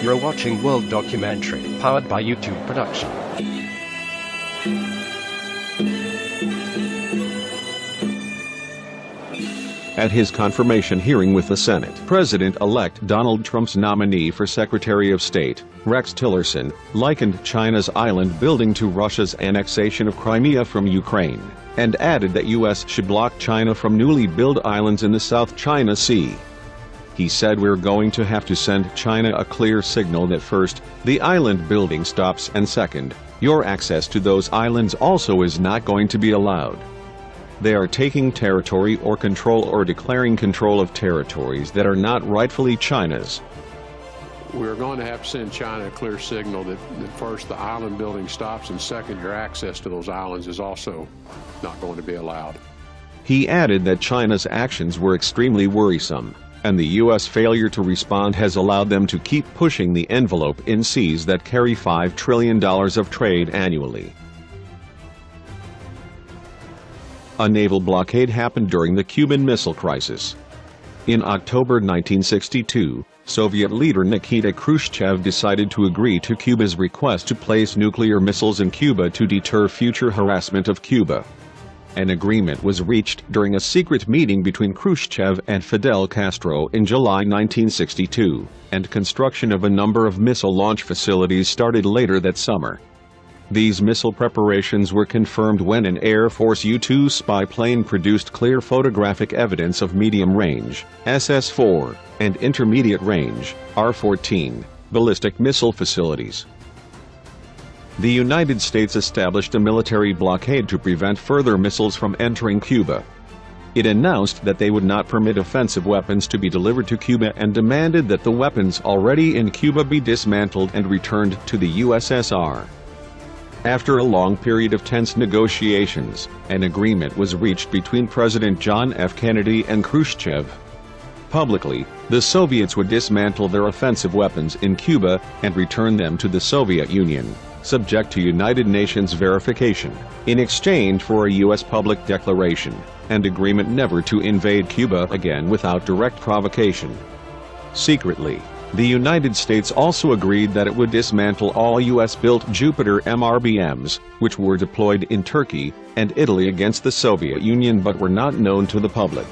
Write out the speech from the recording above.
You're watching World Documentary, powered by YouTube Production. At his confirmation hearing with the Senate, President-elect Donald Trump's nominee for Secretary of State, Rex Tillerson, likened China's island building to Russia's annexation of Crimea from Ukraine, and added that U.S. should block China from newly built islands in the South China Sea. He said, "We're going to have to send China a clear signal that first, the island building stops, and second, your access to those islands also is not going to be allowed. They are taking territory or declaring control of territories that are not rightfully China's." We're going to have to send China a clear signal that first, the island building stops, and second, your access to those islands is also not going to be allowed. He added that China's actions were extremely worrisome, and the U.S. failure to respond has allowed them to keep pushing the envelope in seas that carry $5 trillion of trade annually. A naval blockade happened during the Cuban Missile Crisis. In October 1962, Soviet leader Nikita Khrushchev decided to agree to Cuba's request to place nuclear missiles in Cuba to deter future harassment of Cuba. An agreement was reached during a secret meeting between Khrushchev and Fidel Castro in July 1962, and construction of a number of missile launch facilities started later that summer. These missile preparations were confirmed when an Air Force U-2 spy plane produced clear photographic evidence of medium-range SS-4 and intermediate-range R-14 ballistic missile facilities. The United States established a military blockade to prevent further missiles from entering Cuba. It announced that they would not permit offensive weapons to be delivered to Cuba and demanded that the weapons already in Cuba be dismantled and returned to the USSR. After a long period of tense negotiations, an agreement was reached between President John F. Kennedy and Khrushchev. Publicly, the Soviets would dismantle their offensive weapons in Cuba and return them to the Soviet Union, subject to United Nations verification, in exchange for a U.S. public declaration and agreement never to invade Cuba again without direct provocation. Secretly, the United States also agreed that it would dismantle all U.S.-built Jupiter MRBMs, which were deployed in Turkey and Italy against the Soviet Union but were not known to the public.